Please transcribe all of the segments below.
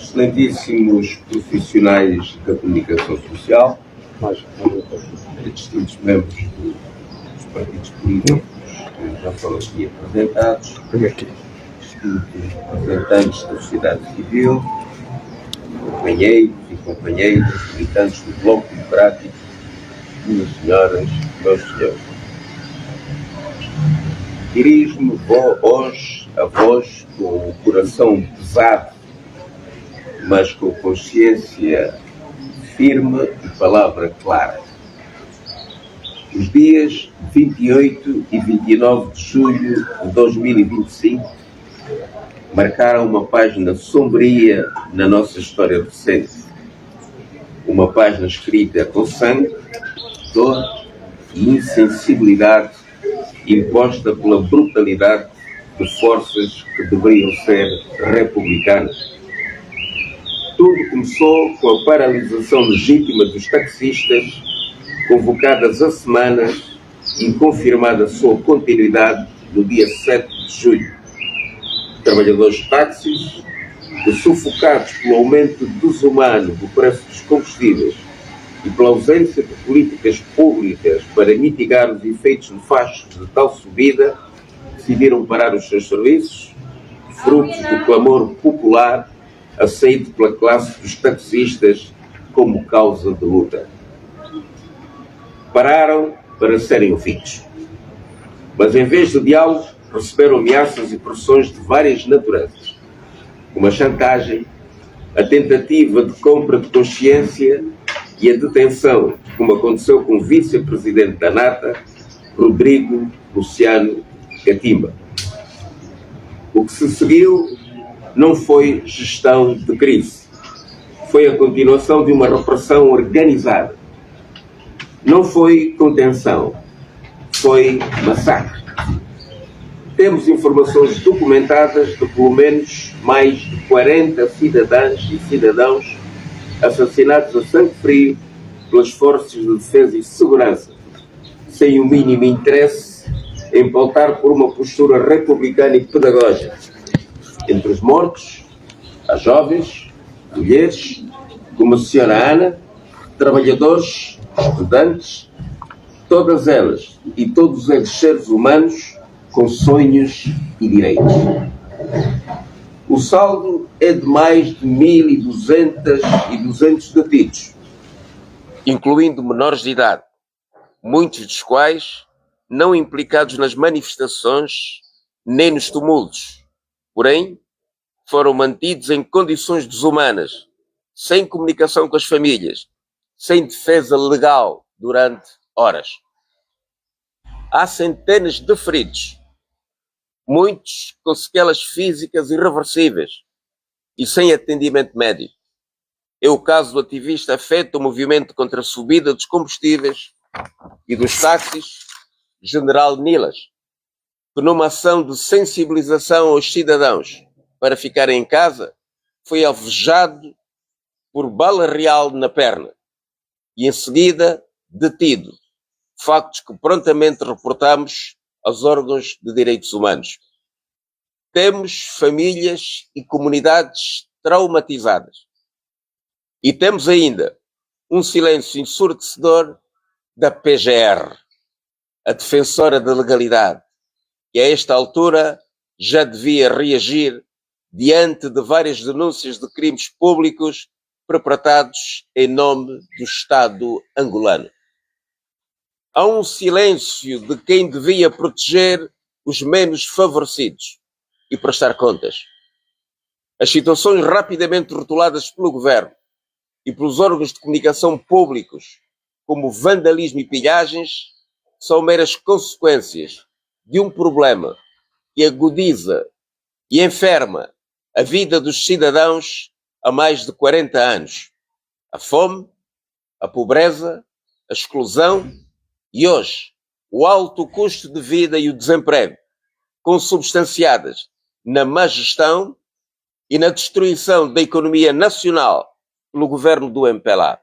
Excelentíssimos profissionais da comunicação social, distintos membros dos partidos políticos que já foram aqui apresentados, distintos representantes da sociedade civil, companheiros e companheiras, militantes do Bloco Democrático, minhas senhoras, meus senhores. Dirijo-me hoje a vós com o coração pesado, mas com consciência firme e palavra clara. Os dias 28 e 29 de julho de 2025 marcaram uma página sombria na nossa história recente. Uma página escrita com sangue, dor e insensibilidade imposta pela brutalidade de forças que deveriam ser republicanas. Tudo começou com a paralisação legítima dos taxistas, convocadas há semanas e confirmada sua continuidade no dia 7 de julho. Trabalhadores de táxis, que, sufocados pelo aumento desumano do preço dos combustíveis e pela ausência de políticas públicas para mitigar os efeitos nefastos de tal subida, decidiram parar os seus serviços, frutos do clamor popular aceito pela classe dos taxistas como causa de luta. Pararam para serem ouvidos. Mas em vez de diálogo, receberam ameaças e pressões de várias naturezas, como a chantagem, a tentativa de compra de consciência e a detenção, como aconteceu com o vice-presidente da NATA, Rodrigo Luciano Catimba. O que se seguiu não foi gestão de crise, foi a continuação de uma repressão organizada. Não foi contenção, foi massacre. Temos informações documentadas de pelo menos mais de 40 cidadãs e cidadãos assassinados a sangue frio pelas forças de defesa e segurança, sem o mínimo interesse em pautar por uma postura republicana e pedagógica. Entre os mortos, há jovens, mulheres, como a senhora Ana, trabalhadores, estudantes, todas elas e todos eles seres humanos com sonhos e direitos. O saldo é de mais de 1.200 detidos, incluindo menores de idade, muitos dos quais não implicados nas manifestações nem nos tumultos. Porém, foram mantidos em condições desumanas, sem comunicação com as famílias, sem defesa legal durante horas. Há centenas de feridos, muitos com sequelas físicas irreversíveis e sem atendimento médico. É o caso do ativista afeto do movimento contra a subida dos combustíveis e dos táxis, General Nilas, que numa ação de sensibilização aos cidadãos para ficarem em casa, foi alvejado por bala real na perna e em seguida detido, factos que prontamente reportamos aos órgãos de direitos humanos. Temos famílias e comunidades traumatizadas. E temos ainda um silêncio ensurdecedor da PGR, a defensora da legalidade, que a esta altura já devia reagir diante de várias denúncias de crimes públicos perpetrados em nome do Estado angolano. Há um silêncio de quem devia proteger os menos favorecidos e prestar contas. As situações rapidamente rotuladas pelo governo e pelos órgãos de comunicação públicos, como vandalismo e pilhagens, são meras consequências de um problema que agudiza e enferma a vida dos cidadãos há mais de 40 anos. A fome, a pobreza, a exclusão e hoje o alto custo de vida e o desemprego, consubstanciadas na má gestão e na destruição da economia nacional pelo governo do MPLA.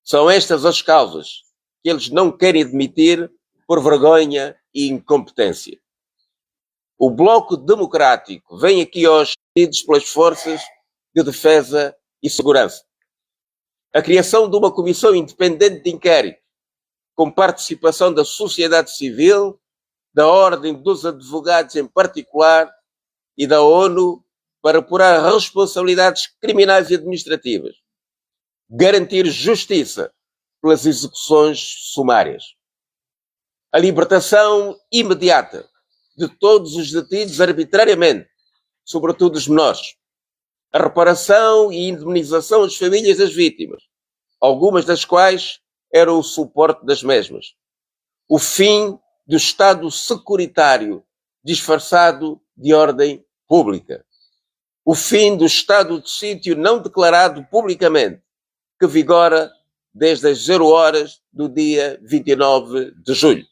São estas as causas que eles não querem admitir por vergonha e incompetência. O Bloco Democrático vem aqui hoje pedidos pelas forças de Defesa e Segurança. A criação de uma comissão independente de inquérito, com participação da sociedade civil, da Ordem dos Advogados em particular e da ONU, para apurar responsabilidades criminais e administrativas. Garantir justiça pelas execuções sumárias. A libertação imediata de todos os detidos arbitrariamente, sobretudo os menores. A reparação e indemnização às famílias das vítimas, algumas das quais eram o suporte das mesmas. O fim do Estado securitário disfarçado de ordem pública. O fim do estado de sítio não declarado publicamente, que vigora desde as 0 horas do dia 29 de julho.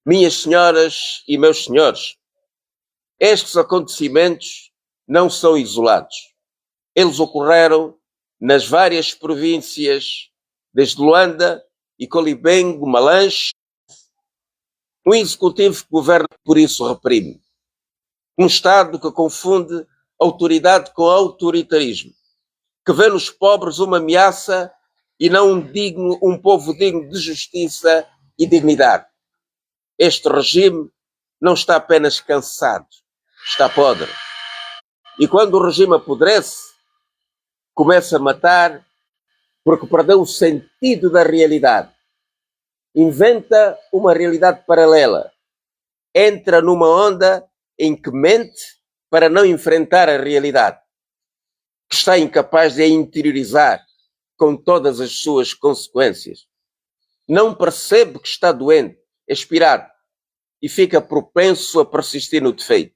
Minhas senhoras e meus senhores, estes acontecimentos não são isolados. Eles ocorreram nas várias províncias, desde Luanda e Colibengo, Malanche. Um executivo que governa por isso reprime. Um Estado que confunde autoridade com autoritarismo, que vê nos pobres uma ameaça e não um povo digno de justiça e dignidade. Este regime não está apenas cansado, está podre. E quando o regime apodrece, começa a matar porque perdeu o sentido da realidade. Inventa uma realidade paralela. Entra numa onda em que mente para não enfrentar a realidade, que está incapaz de a interiorizar com todas as suas consequências. Não percebe que está doente, expirado, e fica propenso a persistir no defeito.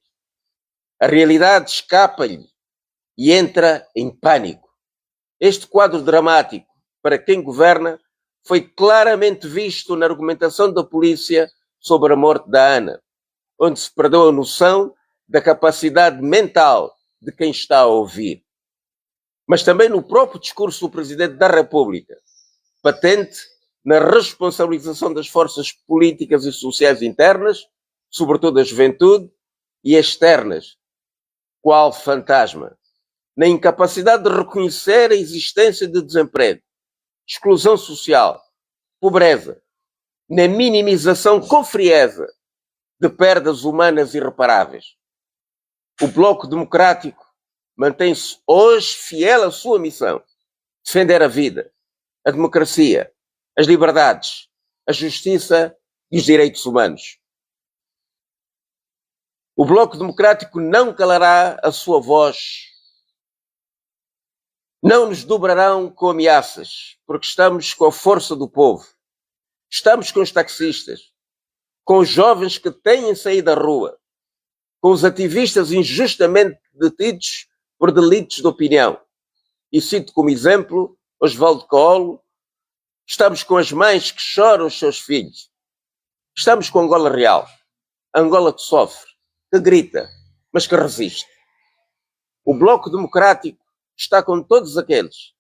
A realidade escapa-lhe e entra em pânico. Este quadro dramático, para quem governa, foi claramente visto na argumentação da polícia sobre a morte da Ana, onde se perdeu a noção da capacidade mental de quem está a ouvir. Mas também no próprio discurso do Presidente da República, patente na responsabilização das forças políticas e sociais internas, sobretudo da juventude, e externas, qual fantasma, na incapacidade de reconhecer a existência de desemprego, exclusão social, pobreza, na minimização com frieza de perdas humanas irreparáveis. O Bloco Democrático mantém-se hoje fiel à sua missão: defender a vida, a democracia, as liberdades, a justiça e os direitos humanos. O Bloco Democrático não calará a sua voz. Não nos dobrarão com ameaças, porque estamos com a força do povo. Estamos com os taxistas, com os jovens que têm saído à rua, com os ativistas injustamente detidos por delitos de opinião. E cito como exemplo Osvaldo Coelho. Estamos com as mães que choram os seus filhos. Estamos com Angola real. Angola que sofre, que grita, mas que resiste. O Bloco Democrático está com todos aqueles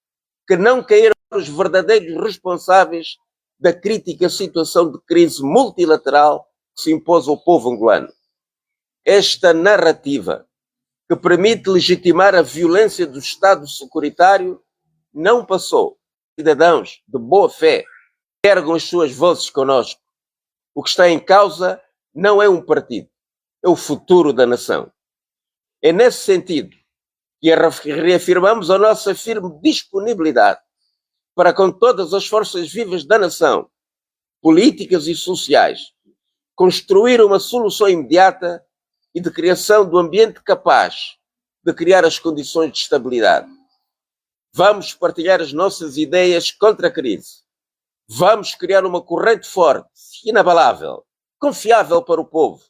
que não caíram os verdadeiros responsáveis da crítica situação de crise multilateral que se impôs ao povo angolano. Esta narrativa que permite legitimar a violência do Estado securitário não passou. Cidadãos de boa fé ergam as suas vozes conosco. O que está em causa não é um partido, é o futuro da nação. É nesse sentido que reafirmamos a nossa firme disponibilidade para, com todas as forças vivas da nação, políticas e sociais, construir uma solução imediata e de criação do ambiente capaz de criar as condições de estabilidade. Vamos partilhar as nossas ideias contra a crise. Vamos criar uma corrente forte, inabalável, confiável para o povo,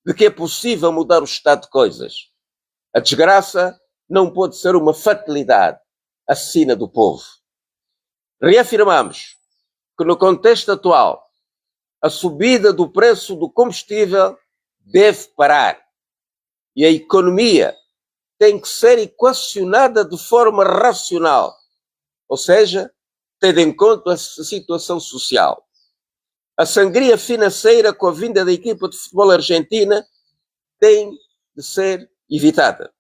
de que é possível mudar o estado de coisas. A desgraça não pode ser uma fatalidade assassina do povo. Reafirmamos que no contexto atual, a subida do preço do combustível deve parar e a economia tem que ser equacionada de forma racional, ou seja, tendo em conta a situação social. A sangria financeira com a vinda da equipa de futebol argentina tem de ser evitada.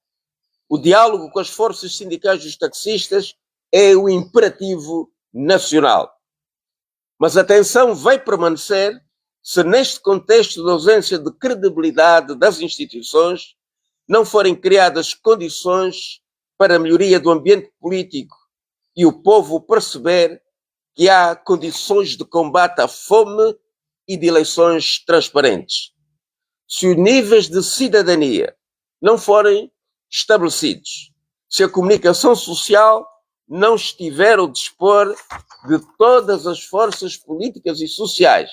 O diálogo com as forças sindicais dos taxistas é o imperativo nacional. Mas a tensão vai permanecer se neste contexto de ausência de credibilidade das instituições não forem criadas condições para a melhoria do ambiente político e o povo perceber que há condições de combate à fome e de eleições transparentes. Se os níveis de cidadania não forem estabelecidos, se a comunicação social não estiver ao dispor de todas as forças políticas e sociais,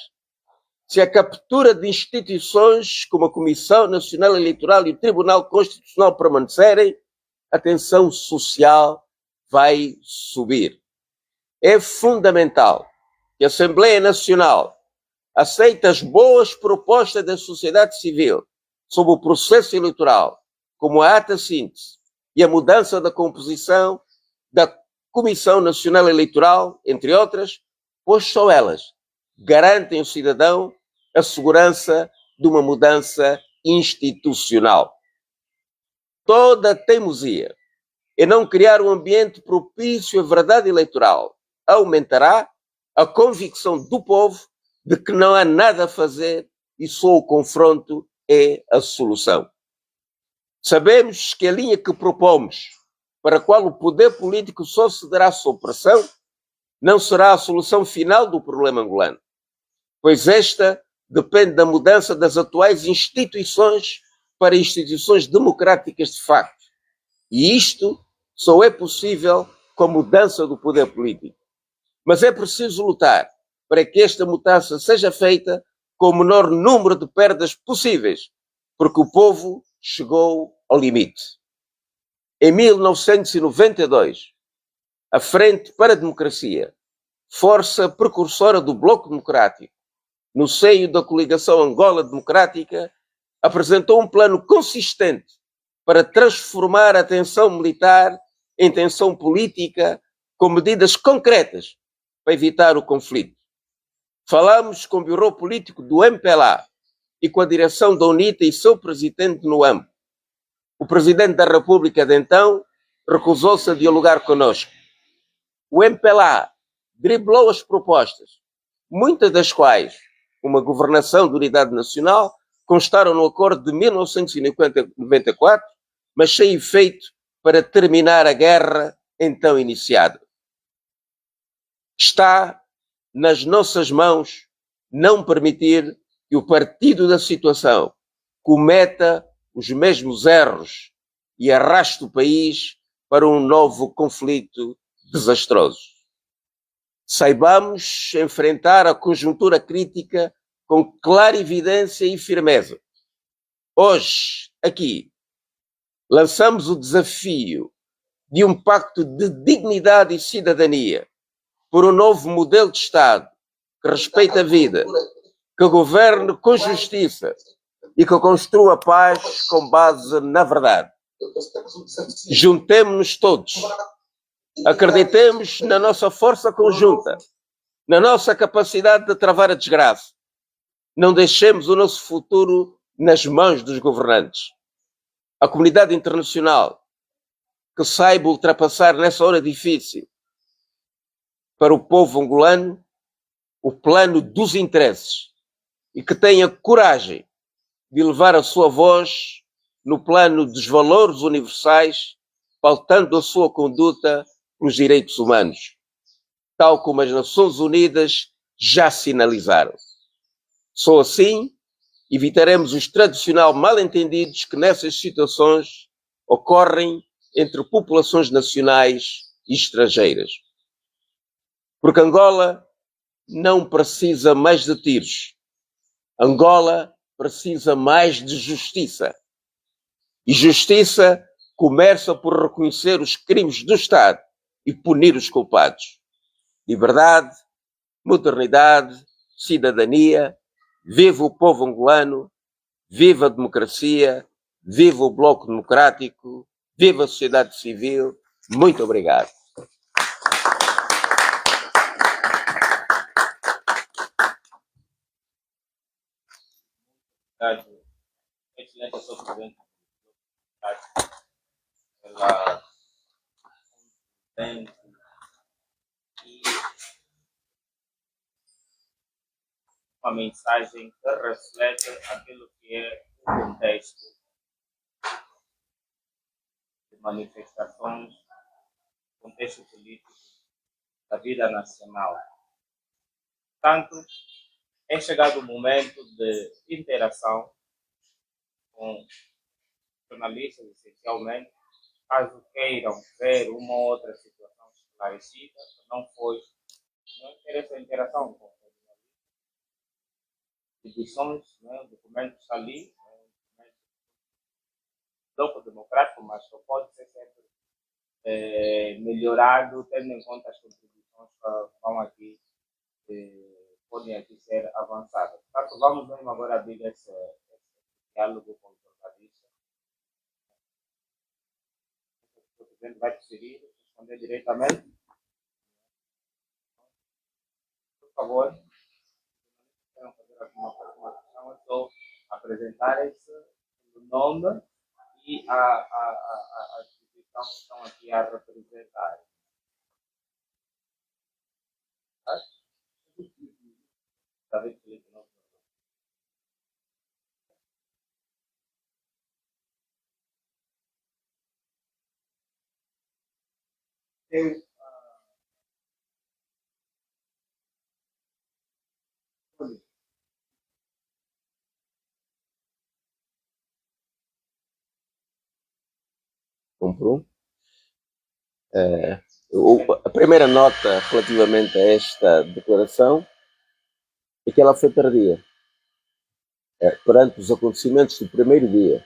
se a captura de instituições como a Comissão Nacional Eleitoral e o Tribunal Constitucional permanecerem, a tensão social vai subir. É fundamental que a Assembleia Nacional aceite as boas propostas da sociedade civil sobre o processo eleitoral, como a ata síntese e a mudança da composição da Comissão Nacional Eleitoral, entre outras, pois só elas garantem ao cidadão a segurança de uma mudança institucional. Toda teimosia em não criar um ambiente propício à verdade eleitoral aumentará a convicção do povo de que não há nada a fazer e só o confronto é a solução. Sabemos que a linha que propomos, para a qual o poder político só cederá sob pressão, não será a solução final do problema angolano, pois esta depende da mudança das atuais instituições para instituições democráticas de facto. E isto só é possível com a mudança do poder político. Mas é preciso lutar para que esta mudança seja feita com o menor número de perdas possíveis, porque o povo chegou ao limite. Em 1992, a Frente para a Democracia, força precursora do Bloco Democrático, no seio da coligação Angola Democrática, apresentou um plano consistente para transformar a tensão militar em tensão política com medidas concretas para evitar o conflito. Falamos com o Bureau Político do MPLA e com a direção da UNITA e seu presidente no âmbito. O presidente da República de então recusou-se a dialogar conosco. O MPLA driblou as propostas, muitas das quais, uma governação de unidade nacional, constaram no acordo de 1994, mas sem efeito para terminar a guerra então iniciada. Está nas nossas mãos não permitir que o partido da situação cometa os mesmos erros e arraste o país para um novo conflito desastroso. Saibamos enfrentar a conjuntura crítica com clarividência e firmeza. Hoje, aqui, lançamos o desafio de um pacto de dignidade e cidadania por um novo modelo de Estado que respeite a vida, que governe com justiça e que construa a paz com base na verdade. Juntemo-nos todos. Acreditemos na nossa força conjunta, na nossa capacidade de travar a desgraça. Não deixemos o nosso futuro nas mãos dos governantes. A comunidade internacional que saiba ultrapassar nessa hora difícil para o povo angolano o plano dos interesses e que tenha coragem de levar a sua voz no plano dos valores universais, pautando a sua conduta nos direitos humanos, tal como as Nações Unidas já sinalizaram. Só assim evitaremos os tradicionais mal-entendidos que nessas situações ocorrem entre populações nacionais e estrangeiras. Porque Angola não precisa mais de tiros. Angola precisa mais de justiça. E justiça começa por reconhecer os crimes do Estado e punir os culpados. Liberdade, modernidade, cidadania, viva o povo angolano, viva a democracia, viva o Bloco Democrático, viva a sociedade civil. Muito obrigado. Excelente, Sr. Presidente. e uma mensagem que reflete aquilo que é o contexto de manifestações, contexto político da vida nacional. Portanto, é chegado o momento de interação com jornalistas, essencialmente, caso queiram ver uma ou outra situação esclarecida, não interessa a interação com instituições, né, o documento está ali, né, bloco democrático, mas só pode ser sempre melhorado, tendo em conta as contribuições que vão aqui, podem aqui ser avançadas. Portanto, vamos mesmo agora abrir esse diálogo com os jornalistas. O presidente vai preferir responder diretamente. Por favor, querem fazer alguma participação, é só apresentarem-se o nome e a instituição que estão aqui a representar. David Felipe, não. Eu, Comprou? A primeira nota relativamente a esta declaração é que ela foi tardia. Perante os acontecimentos do primeiro dia,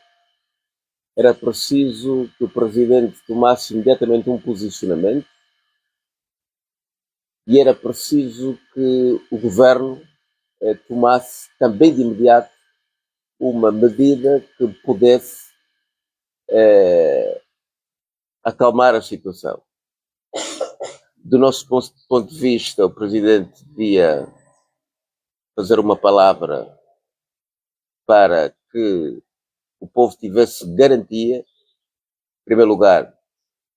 era preciso que o Presidente tomasse imediatamente um posicionamento e era preciso que o Governo tomasse também de imediato uma medida que pudesse acalmar a situação. Do nosso ponto de vista, o Presidente devia fazer uma palavra para que o povo tivesse garantia, em primeiro lugar,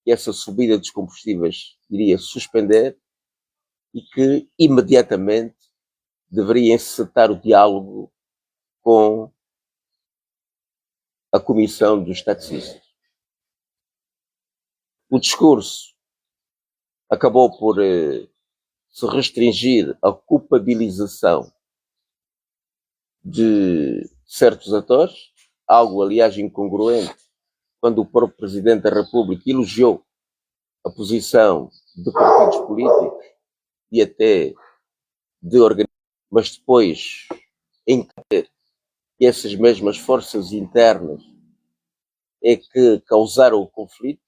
que essa subida dos combustíveis iria suspender e que imediatamente deveria encetar o diálogo com a Comissão dos Taxistas. O discurso acabou por se restringir à culpabilização de certos atores, algo, aliás, incongruente, quando o próprio Presidente da República elogiou a posição de partidos políticos e até de organizações, mas depois entender que essas mesmas forças internas é que causaram o conflito.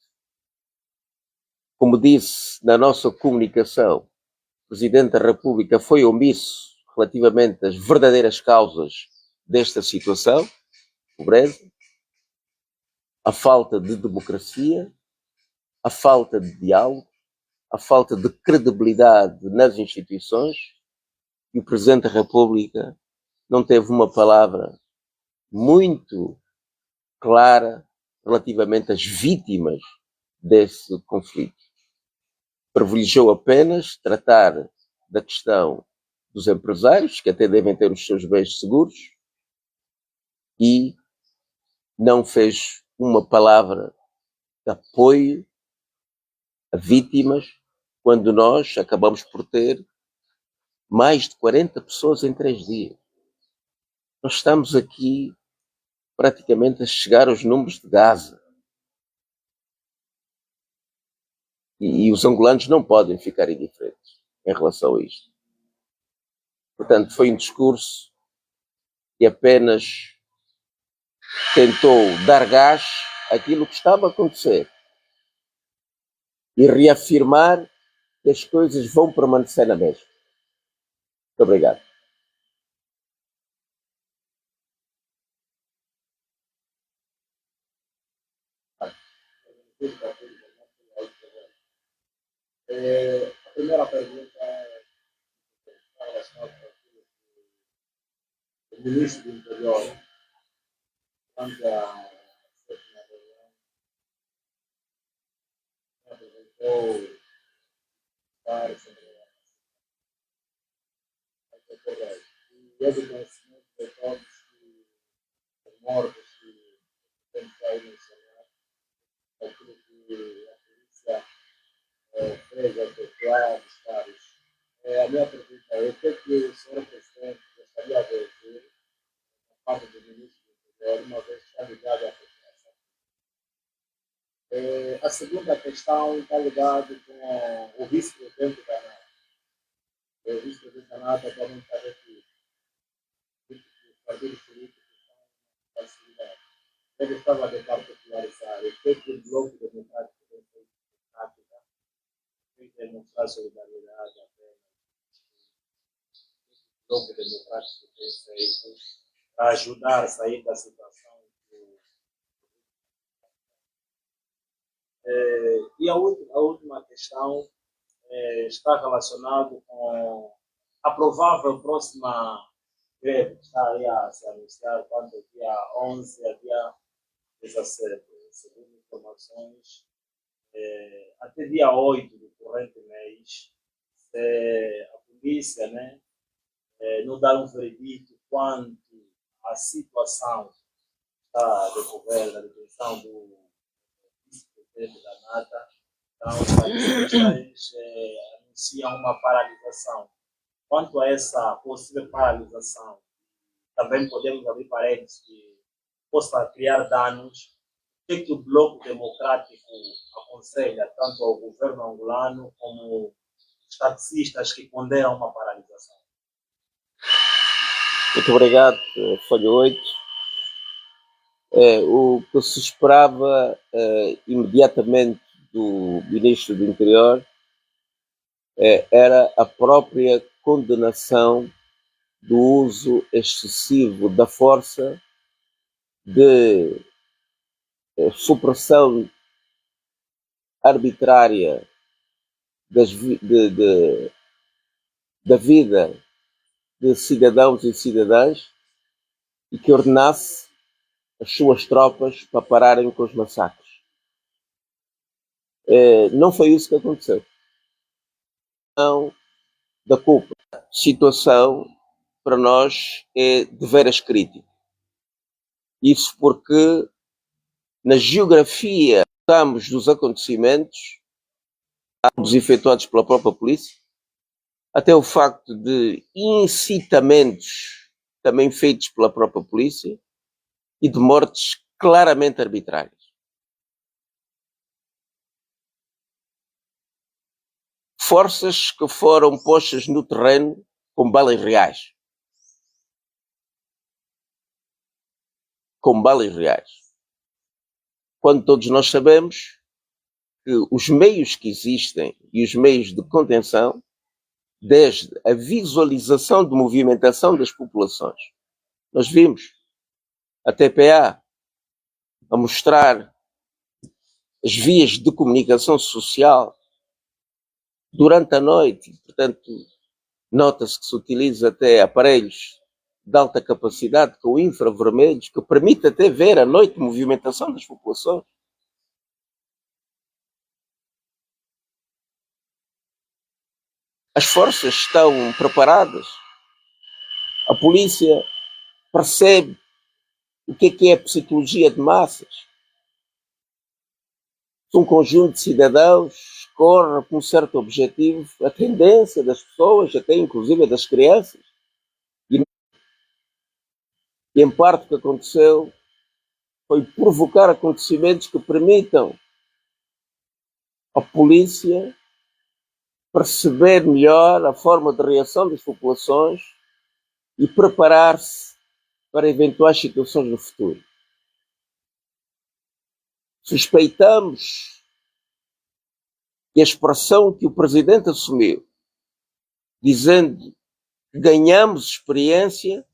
Como disse na nossa comunicação, o Presidente da República foi omisso relativamente às verdadeiras causas desta situação, pobreza, a falta de democracia, a falta de diálogo, a falta de credibilidade nas instituições, e o Presidente da República não teve uma palavra muito clara relativamente às vítimas desse conflito. Privilegiou apenas tratar da questão dos empresários, que até devem ter os seus bens seguros, e não fez uma palavra de apoio a vítimas, quando nós acabamos por ter mais de 40 pessoas em 3 dias. Nós estamos aqui praticamente a chegar aos números de Gaza. E os angolanos não podem ficar indiferentes em relação a isto. Portanto, foi um discurso que apenas tentou dar gás àquilo que estava a acontecer e reafirmar que as coisas vão permanecer na mesma. Muito obrigado. a primeira pergunta é relacionada ao ministro do Interior, quando a sétima reunião apresentou comentário sobre a ocorrer. E é do conhecimento de todos que os mortos que temos aí mencionar, aquilo que a polícia fez ao efetuar os caros. A minha pergunta é: o que o senhor presidente gostaria de ouvir da parte do ministro do Interior, uma vez que está ligado à população? A segunda questão está ligada com o vice-presidente da NATO. O vice-presidente da NATO atualmente está aqui. Os partidos políticos estão na facilidade. Eu gostava de particularizar o que o Bloco Democrático tem feito na prática, tem demonstrar solidariedade apenas. O Bloco Democrático tem feito para ajudar a sair da situação. E a última questão está relacionada com a provável próxima greve que está aí a se anunciar, quanto dia 11 a dia 17. Segundo informações, até dia 8 do corrente mês, se a polícia não dá um veredito quanto à situação está a decorrer da detenção do vice-presidente da NATO, então os manifestantes anunciam uma paralisação. Quanto a essa possível paralisação, também podemos abrir parênteses que possa criar danos. O que o Bloco Democrático aconselha tanto ao governo angolano como os taxistas que ponderam uma paralisação? Muito obrigado, Folha 8. O que se esperava imediatamente do Ministro do Interior era a própria condenação do uso excessivo da força, de supressão arbitrária da vida de cidadãos e cidadãs, e que ordenasse as suas tropas para pararem com os massacres. Não foi isso que aconteceu. Não, da culpa. A situação para nós é de veras crítica. Isso porque na geografia dos acontecimentos efetuados pela própria polícia, até o facto de incitamentos também feitos pela própria polícia e de mortes claramente arbitrárias. Forças que foram postas no terreno com balas reais. Com balas reais. Quando todos nós sabemos que os meios que existem e os meios de contenção, desde a visualização de movimentação das populações, nós vimos a TPA a mostrar as vias de comunicação social durante a noite, portanto, nota-se que se utiliza até aparelhos de alta capacidade com infravermelhos, que permite até ver à noite a movimentação das populações. As forças estão preparadas, a polícia percebe o que é a psicologia de massas. Se um conjunto de cidadãos corre com um certo objetivo, a tendência das pessoas, até inclusive das crianças, e em parte o que aconteceu foi provocar acontecimentos que permitam à polícia perceber melhor a forma de reação das populações e preparar-se para eventuais situações no futuro. Suspeitamos que a expressão que o Presidente assumiu, dizendo que ganhamos experiência,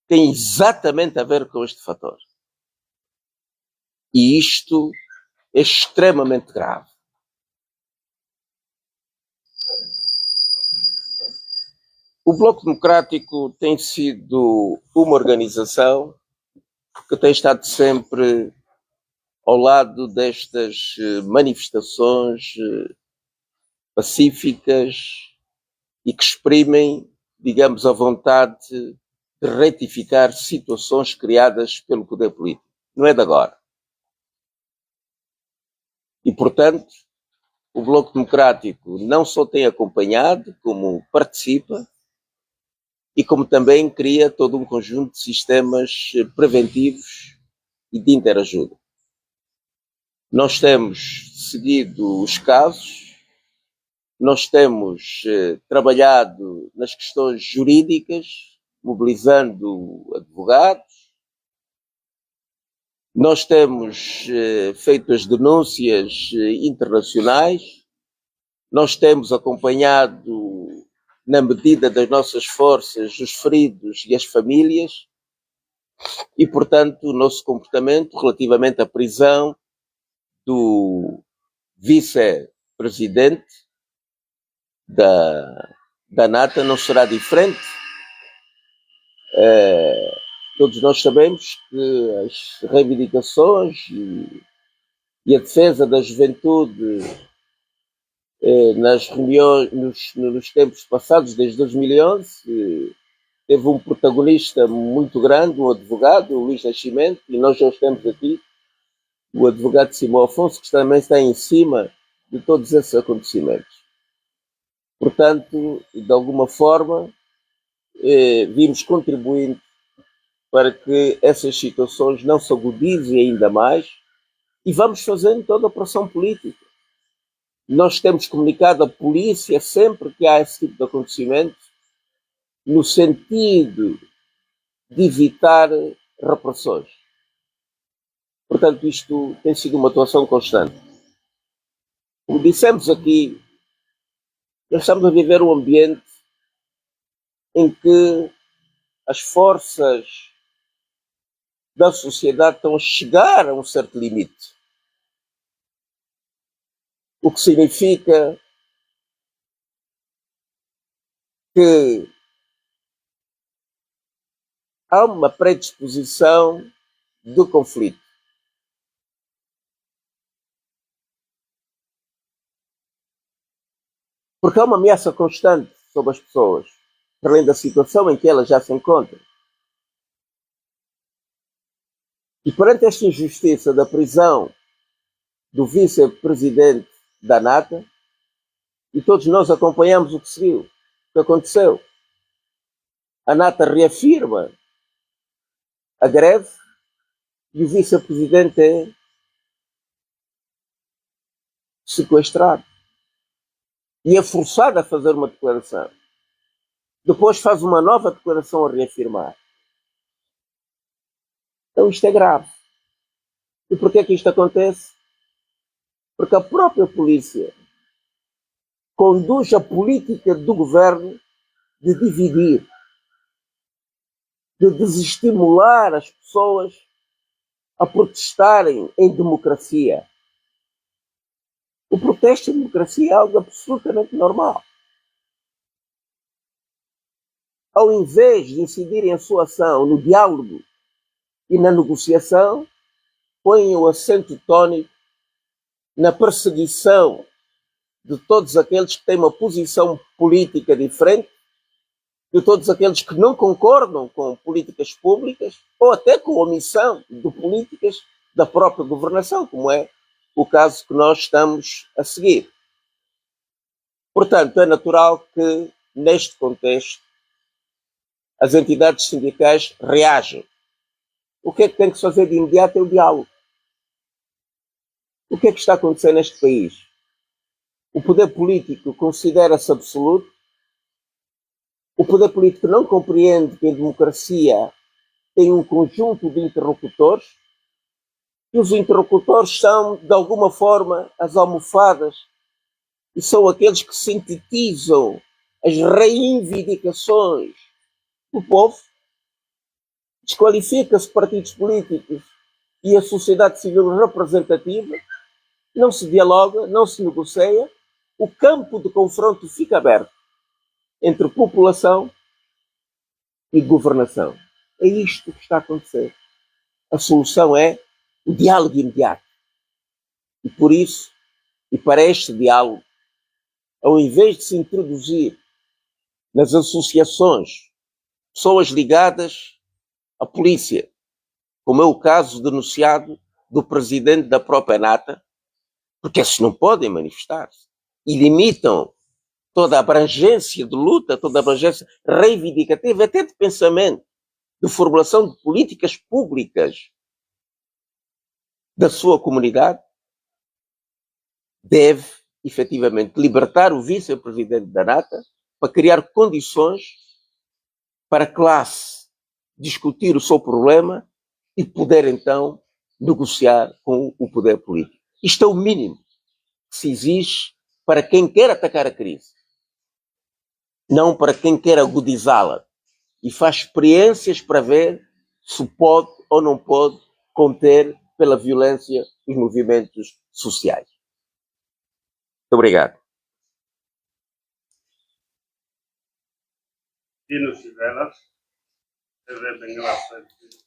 tem exatamente a ver com este fator. E isto é extremamente grave. O Bloco Democrático tem sido uma organização que tem estado sempre ao lado destas manifestações pacíficas e que exprimem, digamos, a vontade de retificar situações criadas pelo poder político. Não é de agora. E, portanto, o Bloco Democrático não só tem acompanhado, como participa e como também cria todo um conjunto de sistemas preventivos e de interajuda. Nós temos seguido os casos, nós temos trabalhado nas questões jurídicas, mobilizando advogados, nós temos feito as denúncias internacionais, nós temos acompanhado, na medida das nossas forças, os feridos e as famílias, e, portanto, o nosso comportamento relativamente à prisão do vice-presidente da NATO não será diferente. Todos nós sabemos que as reivindicações e a defesa da juventude nas reuniões, nos tempos passados, desde 2011, teve um protagonista muito grande, um advogado, o Luís Nascimento, e nós já temos aqui, o advogado Simão Afonso, que também está em cima de todos esses acontecimentos. Portanto, de alguma forma, vimos contribuindo para que essas situações não se agudizem ainda mais e vamos fazendo toda a pressão política. Nós temos comunicado à polícia sempre que há esse tipo de acontecimento no sentido de evitar repressões. Portanto, isto tem sido uma atuação constante. Como dissemos aqui, nós estamos a viver um ambiente em que as forças da sociedade estão a chegar a um certo limite. O que significa que há uma predisposição do conflito. Porque há uma ameaça constante sobre as pessoas, para além da situação em que elas já se encontram. E perante esta injustiça da prisão do vice-presidente da NATO, e todos nós acompanhamos o que seguiu, o que aconteceu. A NATO reafirma a greve e o vice-presidente é sequestrado. E é forçado a fazer uma declaração. Depois faz uma nova declaração a reafirmar. Então isto é grave. E porquê que isto acontece? Porque a própria polícia conduz a política do governo de dividir, de desestimular as pessoas a protestarem em democracia. O protesto em democracia é algo absolutamente normal. Ao invés de incidirem a sua ação no diálogo e na negociação, põem o acento tónico na perseguição de todos aqueles que têm uma posição política diferente, de todos aqueles que não concordam com políticas públicas ou até com a omissão de políticas da própria governação, como é o caso que nós estamos a seguir. Portanto, é natural que, neste contexto, as entidades sindicais reajam. O que é que tem que se fazer de imediato é o diálogo. O que é que está acontecendo neste país? O poder político considera-se absoluto. O poder político não compreende que a democracia tem um conjunto de interlocutores e os interlocutores são, de alguma forma, as almofadas e são aqueles que sintetizam as reivindicações do povo. Desqualifica-se partidos políticos e a sociedade civil representativa, não se dialoga, não se negocia, o campo de confronto fica aberto entre população e governação. É isto que está a acontecer. A solução é o diálogo imediato. E por isso, e para este diálogo, ao invés de se introduzir nas associações pessoas ligadas à polícia, como é o caso denunciado do presidente da própria Nata, porque esses não podem manifestar-se e limitam toda a abrangência de luta, toda a abrangência reivindicativa, até de pensamento, de formulação de políticas públicas da sua comunidade, deve efetivamente libertar o vice-presidente da Nata para criar condições para a classe discutir o seu problema e poder então negociar com o poder político. Isto é o mínimo que se exige para quem quer atacar a crise, não para quem quer agudizá-la e faz experiências para ver se pode ou não pode conter pela violência os movimentos sociais. Muito obrigado. Dinos e velas, devem graças a Deus.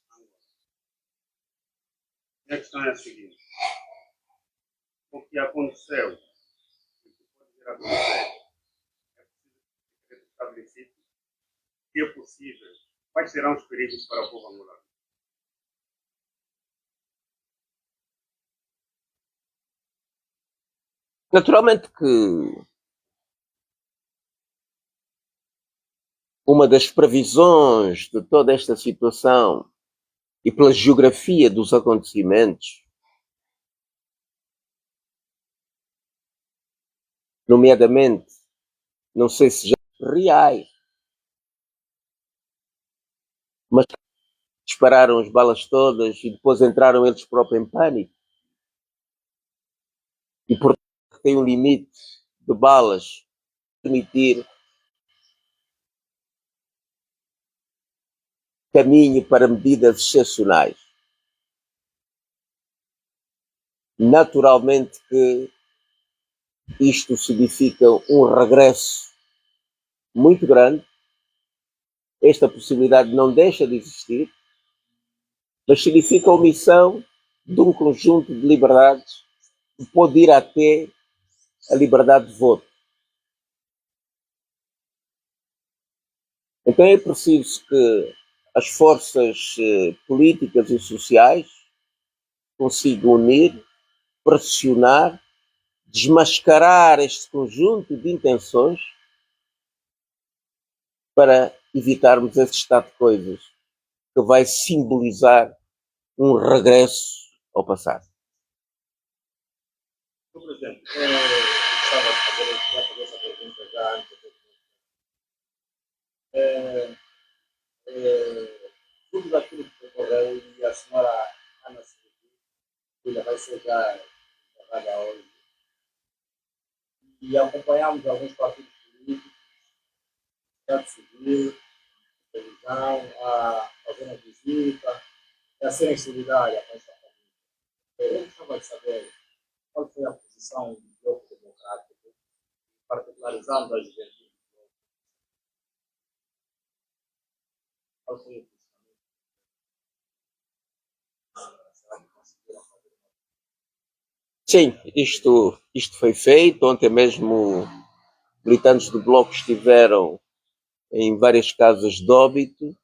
A questão é a seguinte: o que aconteceu, o que pode vir a acontecer, é preciso ser estabelecido que é possível. Quais serão os perigos para o povo angolano? Naturalmente que uma das previsões de toda esta situação e pela geografia dos acontecimentos, nomeadamente, não sei se já reais, mas dispararam as balas todas e depois entraram eles próprios em pânico. E portanto tem um limite de balas permitir caminho para medidas excepcionais. Naturalmente que isto significa um regresso muito grande. Esta possibilidade não deixa de existir, mas significa a omissão de um conjunto de liberdades que pode ir até a liberdade de voto. Então é preciso que as forças políticas e sociais consigam unir, pressionar, desmascarar este conjunto de intenções para evitarmos esse estado de coisas que vai simbolizar um regresso ao passado. Por exemplo, eu gostava de fazer essa pergunta já antes. Tudo daquilo que ocorreu e a senhora Ana Silva vai ser já encerrada hoje. E acompanhamos alguns partidos políticos, Sociedade Civil, televisão, a fazendo visita, a serem solidária com essa família. Eu gostava de saber qual foi a posição do Bloco Democrático, particularizando a juventude. Qual foi a posição? Sim, isto foi feito. Ontem mesmo militantes do Bloco estiveram em várias casas de óbito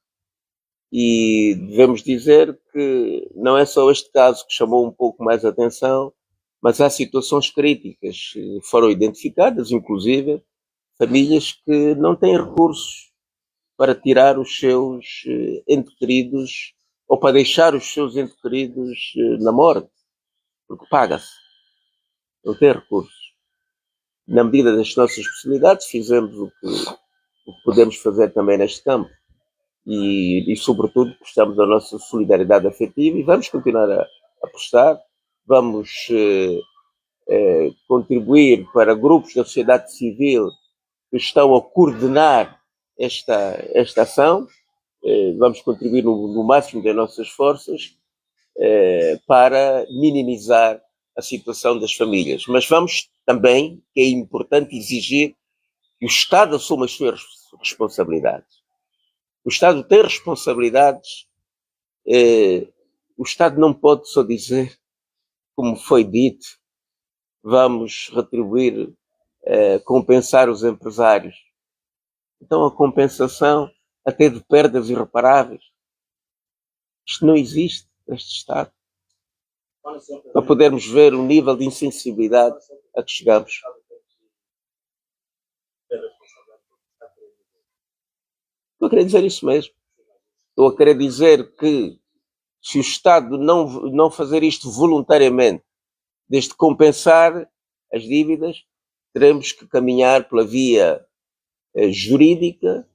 e devemos dizer que não é só este caso que chamou um pouco mais a atenção, mas há situações críticas. Foram identificadas, inclusive, famílias que não têm recursos para tirar os seus entes queridos ou para deixar os seus entes queridos na morte, porque paga-se, não tem recursos. Na medida das nossas possibilidades, fizemos o que podemos fazer também neste campo e sobretudo, prestamos a nossa solidariedade afetiva e vamos continuar a prestar. Vamos contribuir para grupos da sociedade civil que estão a coordenar esta ação. Vamos contribuir no máximo das nossas forças para minimizar a situação das famílias. Mas vamos também, que é importante exigir que o Estado assuma as suas responsabilidades. O Estado tem responsabilidades. O Estado não pode só dizer, como foi dito, vamos retribuir compensar os empresários. Então a compensação até de perdas irreparáveis. Isto não existe neste Estado. Para podermos ver o nível de insensibilidade a que chegamos. Estou a querer dizer isso mesmo. Estou a querer dizer que se o Estado não fazer isto voluntariamente, desde compensar as dívidas, teremos que caminhar pela via jurídica,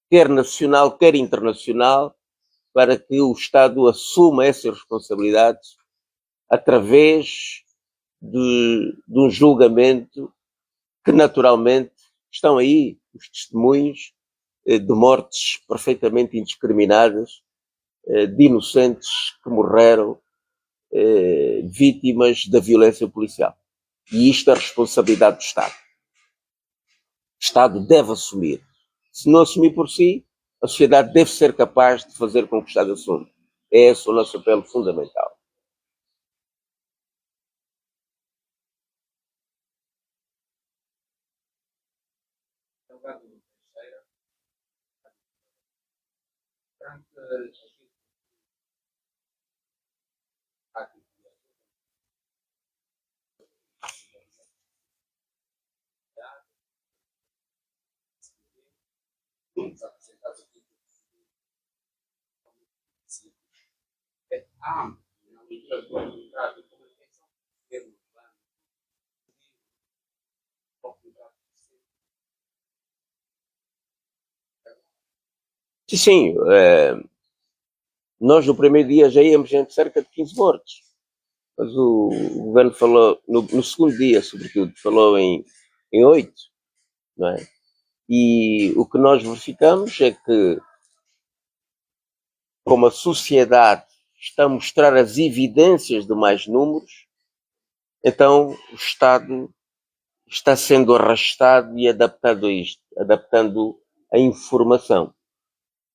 quer nacional, quer internacional, para que o Estado assuma essas responsabilidades através de um julgamento que, naturalmente, estão aí os testemunhos de mortes perfeitamente indiscriminadas, de inocentes que morreram vítimas da violência policial. E isto é a responsabilidade do Estado. O Estado deve assumir. Se não assumir por si, a sociedade deve ser capaz de fazer com que o Estado assuma. É esse o nosso apelo fundamental. Sim, nós no primeiro dia já íamos entre cerca de 15 mortos. Mas o governo falou, no segundo dia, sobretudo, falou em 8, não é? E o que nós verificamos é que, como a sociedade está a mostrar as evidências de mais números, então o Estado está sendo arrastado e adaptado a isto, adaptando a informação,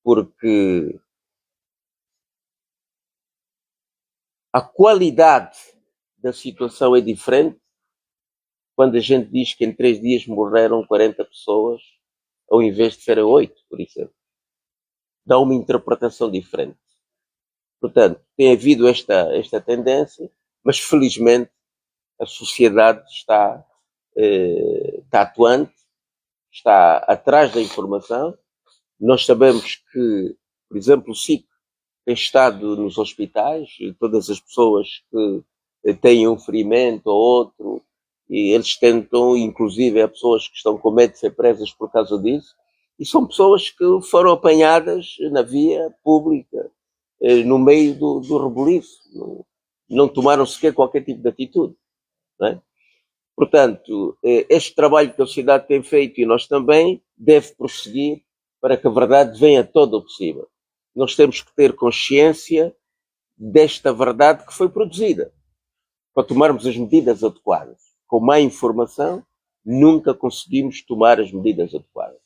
porque a qualidade da situação é diferente quando a gente diz que em 3 dias morreram 40 pessoas, ao invés de serem 8, por exemplo. Dá uma interpretação diferente. Portanto, tem havido esta tendência, mas felizmente a sociedade está atuante, está atrás da informação. Nós sabemos que, por exemplo, o SIC tem estado nos hospitais, e todas as pessoas que têm um ferimento ou outro, e eles tentam, inclusive, há pessoas que estão com medo de ser presas por causa disso, e são pessoas que foram apanhadas na via pública, no meio do rebuliço, não tomaram sequer qualquer tipo de atitude, não é? Portanto, este trabalho que a sociedade tem feito, e nós também, deve prosseguir para que a verdade venha toda possível. Nós temos que ter consciência desta verdade que foi produzida, para tomarmos as medidas adequadas. Com má informação, nunca conseguimos tomar as medidas adequadas.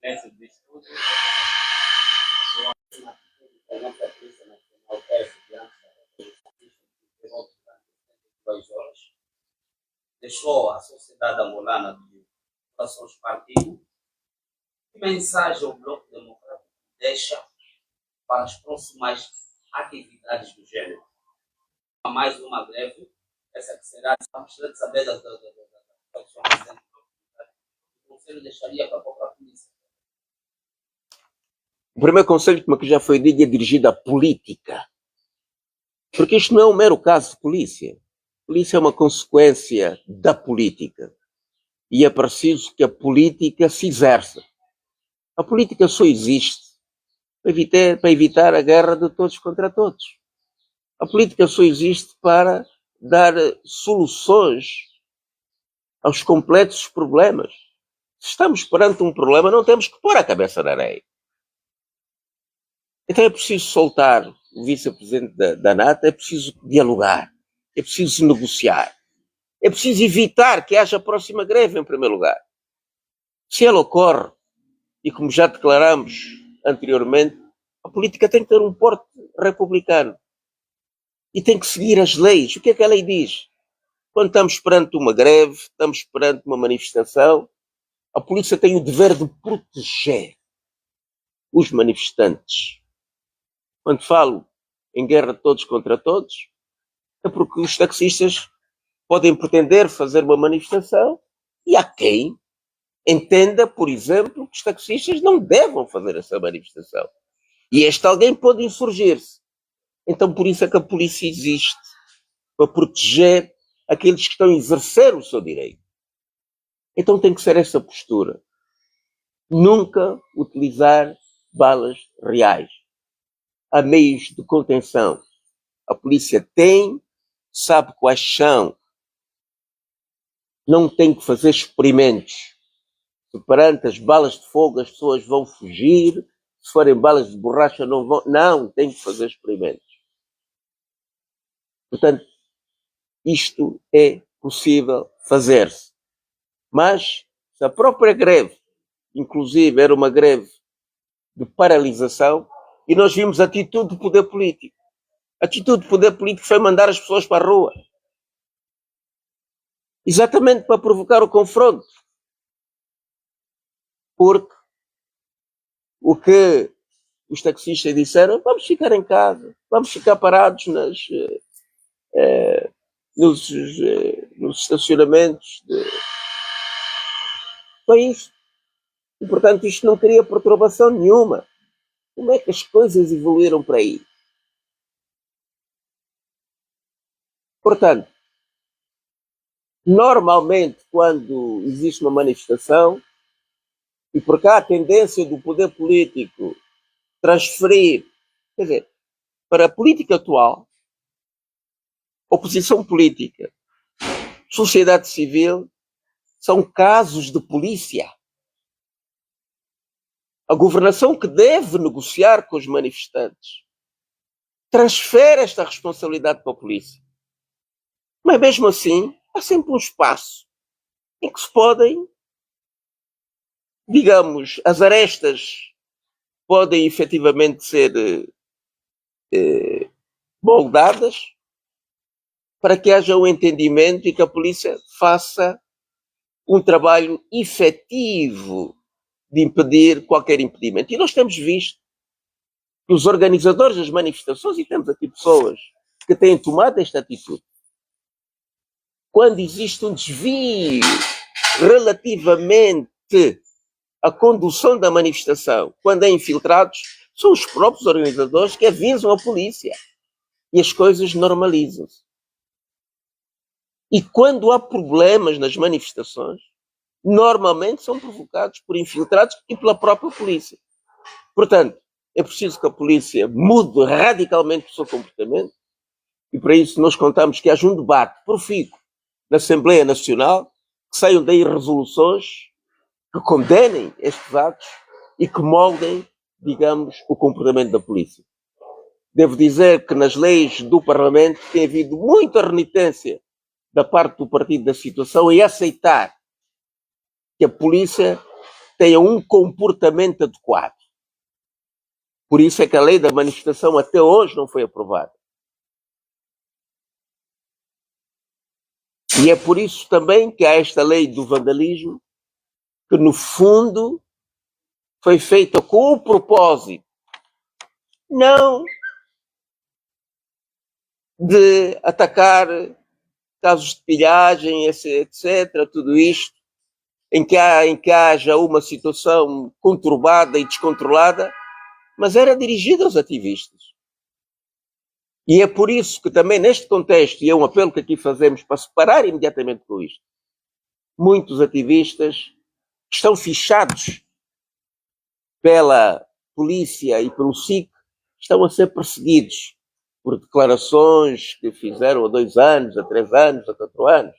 Nessa disso tudo, a nossa Polícia Nacional teve diante da durante 72 horas, deixou a sociedade angolana de corações partidos. Que mensagem o Bloco Democrático deixa para as próximas atividades do gênero? Há mais uma greve, essa que será, estamos de saber da o conselho deixaria para a própria polícia. O primeiro conselho, como já foi dito, é dirigido à política. Porque isto não é um mero caso de polícia. A polícia é uma consequência da política. E é preciso que a política se exerça. A política só existe para evitar a guerra de todos contra todos. A política só existe para dar soluções aos complexos problemas. Se estamos perante um problema, não temos que pôr a cabeça na areia. Então é preciso soltar o vice-presidente da NATO, é preciso dialogar, é preciso negociar, é preciso evitar que haja a próxima greve, em primeiro lugar. Se ela ocorre, e como já declaramos anteriormente, a política tem que ter um porte republicano. E tem que seguir as leis. O que é que a lei diz? Quando estamos perante uma greve, estamos perante uma manifestação, a polícia tem o dever de proteger os manifestantes. Quando falo em guerra de todos contra todos, é porque os taxistas podem pretender fazer uma manifestação e há quem entenda, por exemplo, que os taxistas não devam fazer essa manifestação. E este alguém pode insurgir-se. Então, por isso é que a polícia existe, para proteger aqueles que estão a exercer o seu direito. Então tem que ser essa postura. Nunca utilizar balas reais. Há meios de contenção. A polícia tem, sabe quais são. Não tem que fazer experimentos. Se perante as balas de fogo as pessoas vão fugir, se forem balas de borracha não vão. Não, tem que fazer experimentos. Portanto, isto é possível fazer-se. Mas, se a própria greve, inclusive, era uma greve de paralisação, e nós vimos a atitude do poder político. A atitude do poder político foi mandar as pessoas para a rua. Exatamente para provocar o confronto. Porque o que os taxistas disseram, vamos ficar em casa, vamos ficar parados nos estacionamentos. Foi isso. E, portanto, isto não cria perturbação nenhuma. Como é que as coisas evoluíram para aí? Portanto, normalmente, quando existe uma manifestação, e por cá a tendência do poder político transferir, quer dizer, para a política atual, oposição política, sociedade civil, são casos de polícia. A governação que deve negociar com os manifestantes transfere esta responsabilidade para a polícia. Mas mesmo assim, há sempre um espaço em que se podem, digamos, as arestas podem efetivamente ser moldadas para que haja um entendimento e que a polícia faça um trabalho efetivo de impedir qualquer impedimento. E nós temos visto que os organizadores das manifestações, e temos aqui pessoas que têm tomado esta atitude, quando existe um desvio relativamente à condução da manifestação, quando é infiltrados, são os próprios organizadores que avisam a polícia e as coisas normalizam-se. E quando há problemas nas manifestações, normalmente são provocados por infiltrados e pela própria polícia. Portanto, é preciso que a polícia mude radicalmente o seu comportamento e para isso nós contamos que haja um debate profícuo na Assembleia Nacional, que saiam daí resoluções que condenem estes atos e que moldem, digamos, o comportamento da polícia. Devo dizer que nas leis do Parlamento tem havido muita renitência da parte do partido da situação em aceitar que a polícia tenha um comportamento adequado. Por isso é que a lei da manifestação até hoje não foi aprovada. E é por isso também que há esta lei do vandalismo, que no fundo foi feita com o propósito não de atacar casos de pilhagem, etc., tudo isto, em que haja uma situação conturbada e descontrolada, mas era dirigida aos ativistas. E é por isso que também neste contexto, e é um apelo que aqui fazemos para separar imediatamente com isto, muitos ativistas estão fichados pela polícia e pelo SIC, estão a ser perseguidos por declarações que fizeram há 2 anos, há 3 anos, há 4 anos.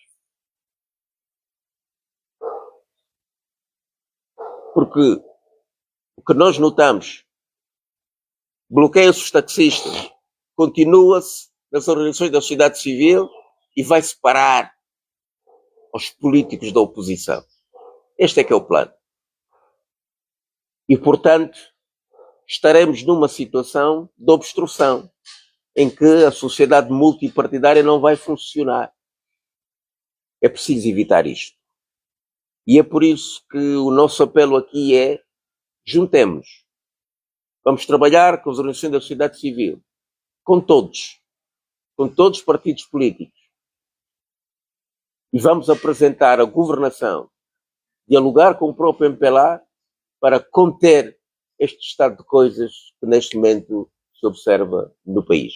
Porque o que nós notamos, bloqueia-se os taxistas, continua-se nas organizações da sociedade civil e vai-se parar aos políticos da oposição. Este é que é o plano. E, portanto, estaremos numa situação de obstrução, em que a sociedade multipartidária não vai funcionar. É preciso evitar isto. E é por isso que o nosso apelo aqui é: juntemos. Vamos trabalhar com as organizações da sociedade civil, com todos os partidos políticos, e vamos apresentar a governação, dialogar com o próprio MPLA para conter este estado de coisas que neste momento se observa no país.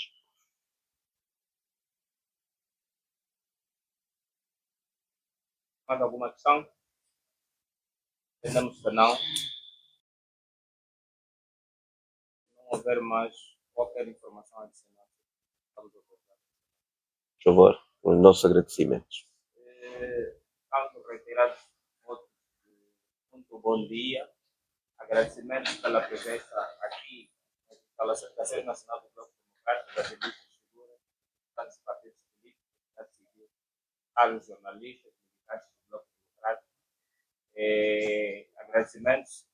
Mais alguma questão? Entendemos que não. Não houver mais qualquer informação adicional. Por favor, os nossos agradecimentos. Tanto reiterar muito bom dia. Agradecimentos pela presença aqui na instalação da Sede Nacional do Bloco Democrático, das elistas figuras, dos partidos políticos, da civil, aos jornalistas, militantes do Bloco Democrático. Agradecimentos